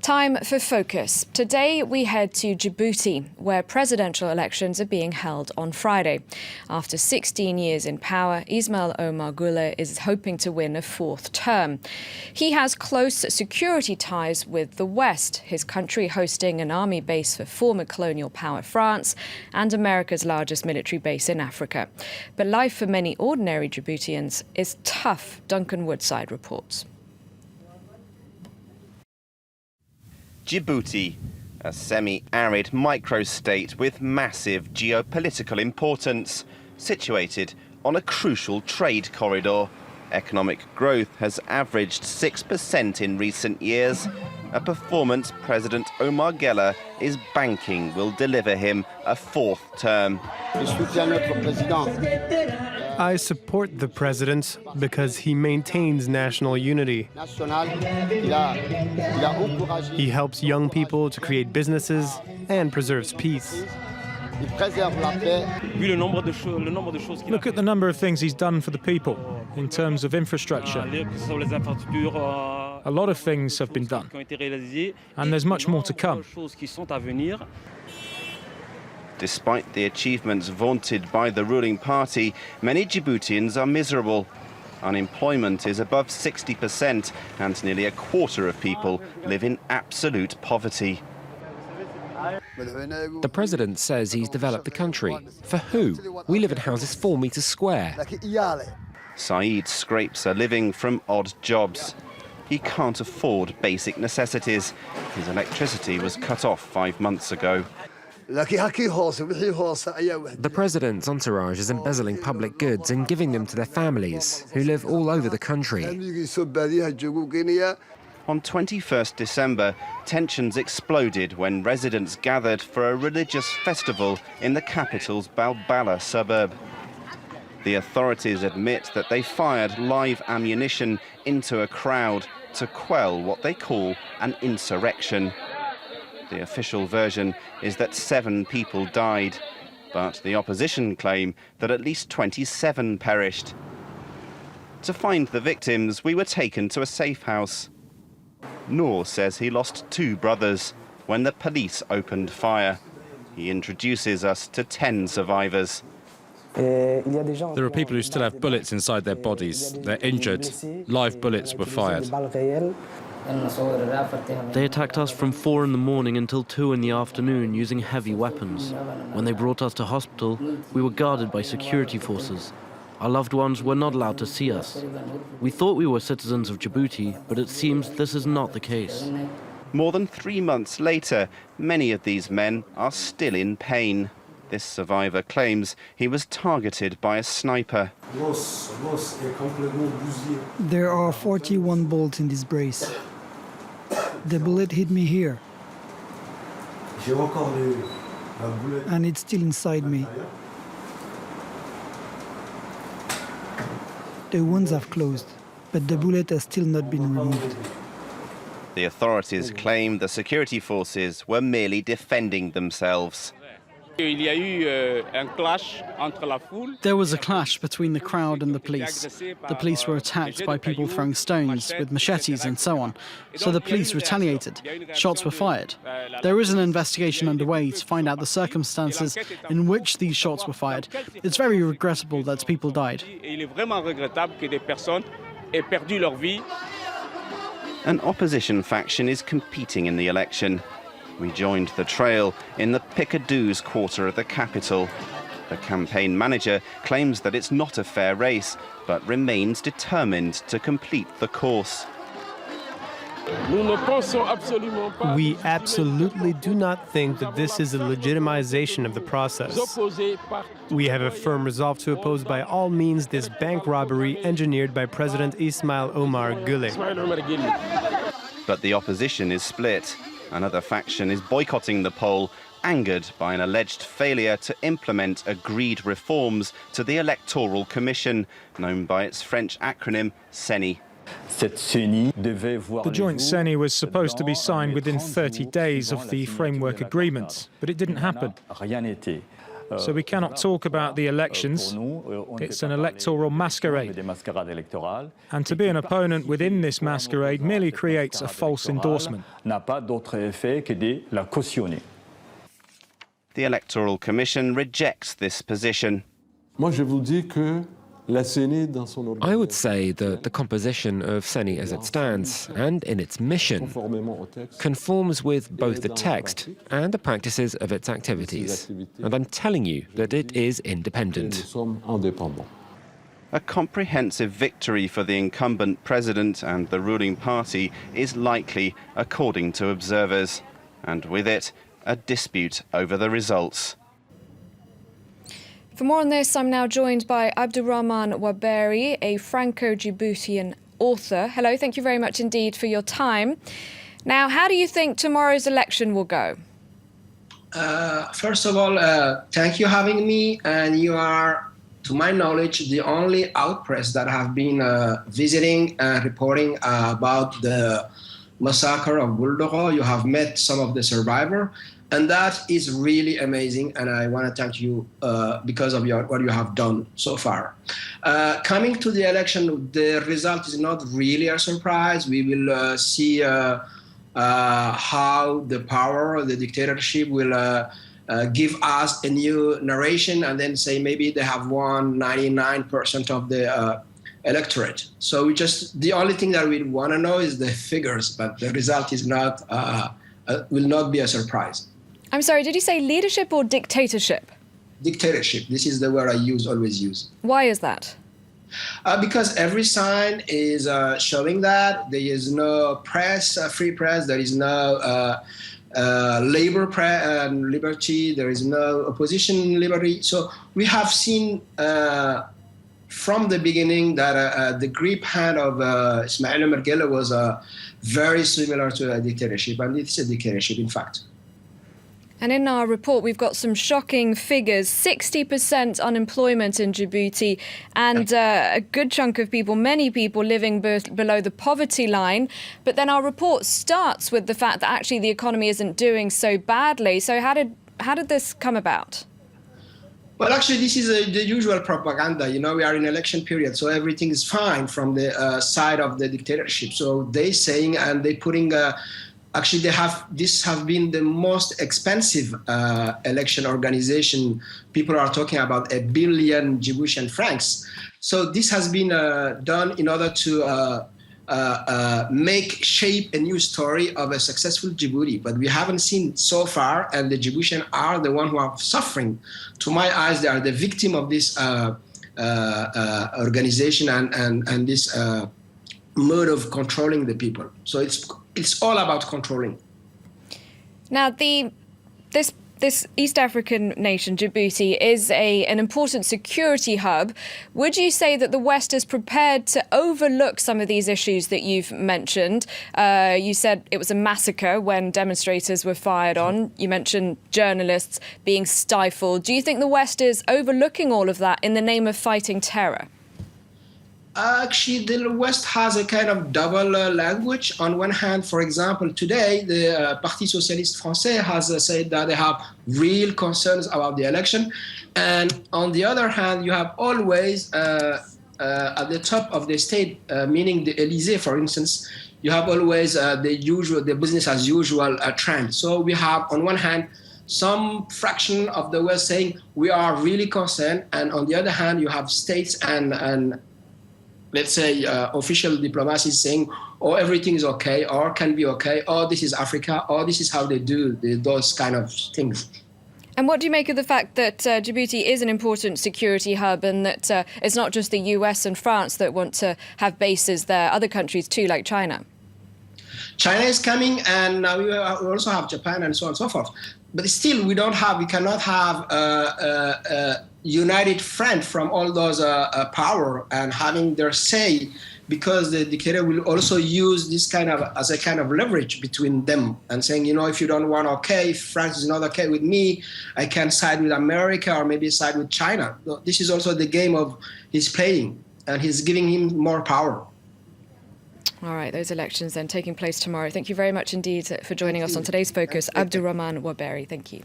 Time for Focus. Today we head to Djibouti, where presidential elections are being held on Friday. After 16 years in power, Ismail Omar Guelleh is hoping to win a fourth term. He has close security ties with the West, his country hosting an army base for former colonial power France and America's largest military base in Africa. But life for many ordinary Djiboutians is tough, Duncan Woodside reports. Djibouti, a semi-arid microstate with massive geopolitical importance, situated on a crucial trade corridor. Economic growth has averaged 6% in recent years, a performance President Omar Guelleh is banking will deliver him a fourth term. I support the president because he maintains national unity. He helps young people to create businesses and preserves peace. Look at the number of things he's done for the people in terms of infrastructure. A lot of things have been done, and there's much more to come. Despite the achievements vaunted by the ruling party, many Djiboutians are miserable. Unemployment is above 60%, and nearly a quarter of people live in absolute poverty. The president says he's developed the country. For who? We live in houses 4 meters square. Saeed scrapes a living from odd jobs. He can't afford basic necessities. His electricity was cut off 5 months ago. The president's entourage is embezzling public goods and giving them to their families, who live all over the country. On 21st December, tensions exploded when residents gathered for a religious festival in the capital's Balbala suburb. The authorities admit that they fired live ammunition into a crowd to quell what they call an insurrection. The official version is that 7 people died, but the opposition claim that at least 27 perished. To find the victims, we were taken to a safe house. Noor says he lost 2 brothers when the police opened fire. He introduces us to 10 survivors. There are people who still have bullets inside their bodies. They're injured. Live bullets were fired. They attacked us from 4 in the morning until 2 in the afternoon using heavy weapons. When they brought us to hospital, we were guarded by security forces. Our loved ones were not allowed to see us. We thought we were citizens of Djibouti, but it seems this is not the case. More than 3 months later, many of these men are still in pain. This survivor claims he was targeted by a sniper. There are 41 bolts in this brace. The bullet hit me here. And it's still inside me. The wounds have closed, but the bullet has still not been removed. The authorities claim the security forces were merely defending themselves. There was a clash between the crowd and the police. The police were attacked by people throwing stones with machetes and so on. So the police retaliated. Shots were fired. There is an investigation underway to find out the circumstances in which these shots were fired. It's very regrettable that people died. An opposition faction is competing in the election. We joined the trail in the Picadou's quarter of the capital. The campaign manager claims that it's not a fair race, but remains determined to complete the course. We absolutely do not think that this is a legitimization of the process. We have a firm resolve to oppose by all means this bank robbery engineered by President Ismail Omar Guelleh. But the opposition is split. Another faction is boycotting the poll, angered by an alleged failure to implement agreed reforms to the Electoral Commission, known by its French acronym CENI. The joint CENI was supposed to be signed within 30 days of the framework agreement, but it didn't happen. So we cannot talk about the elections. It's an electoral masquerade. And to be an opponent within this masquerade merely creates a false endorsement. The Electoral Commission rejects this position. I would say that the composition of CENI as it stands and in its mission conforms with both the text and the practices of its activities. And I'm telling you that it is independent. A comprehensive victory for the incumbent president and the ruling party is likely, according to observers. And with it, a dispute over the results. For more on this, I'm now joined by Abdurrahman Waberi, a Franco-Djiboutian author. Hello, thank you very much indeed for your time. Now, how do you think tomorrow's election will go? First of all, thank you for having me. And you are, to my knowledge, the only outpress that have been visiting and reporting about the massacre of Brouck. You have met some of the survivors. And that is really amazing, and I want to thank you because of what you have done so far. Coming to the election, the result is not really a surprise. We will see how the power of the dictatorship will give us a new narration and then say maybe they have won 99% of the electorate. So the only thing that we want to know is the figures, but the result is not will not be a surprise. I'm sorry, did you say leadership or dictatorship? Dictatorship. This is the word I always use. Why is that? Because every sign is showing that there is no press, free press, there is no liberty, there is no opposition liberty. So we have seen from the beginning that the grip hand of Ismail Omar Guelleh was very similar to a dictatorship, and it's a dictatorship, in fact. And in our report, we've got some shocking figures, 60% unemployment in Djibouti, and a good chunk of people, many people living below the poverty line. But then our report starts with the fact that actually the economy isn't doing so badly. So how did this come about? Well, actually, this is the usual propaganda. You know, we are in election period, so everything is fine from the side of the dictatorship. So they saying and they putting... Actually, this have been the most expensive election organization. People are talking about 1 billion Djiboutian francs. So this has been done in order to shape a new story of a successful Djibouti. But we haven't seen so far, and the Djiboutian are the one who are suffering. To my eyes, they are the victim of this organization and this mode of controlling the people. So it's all about controlling. Now, this East African nation, Djibouti, is an important security hub. Would you say that the West is prepared to overlook some of these issues that you've mentioned? You said it was a massacre when demonstrators were fired on. You mentioned journalists being stifled. Do you think the West is overlooking all of that in the name of fighting terror? Actually, the West has a kind of double language. On one hand, for example, today, the Parti Socialiste Français has said that they have real concerns about the election. And on the other hand, you have always, at the top of the state, meaning the Élysée, for instance, you have always the business as usual trend. So we have, on one hand, some fraction of the West saying we are really concerned. And on the other hand, you have states and let's say official diplomacy saying, oh, everything is okay, or can be okay, or this is Africa, or this is how they do those kind of things. And what do you make of the fact that Djibouti is an important security hub and that it's not just the US and France that want to have bases there, other countries too, like China? China is coming, and now we also have Japan and so on and so forth. But still, we cannot have a united front from all those power and having their say, because the dictator will also use this as a kind of leverage between them and saying, you know, if you don't want okay, if France is not okay with me, I can side with America or maybe side with China. This is also the game of he's playing, and he's giving him more power. All right, those elections then taking place tomorrow. Thank you very much indeed for joining us on today's Focus. Abdurrahman Waberi, thank you.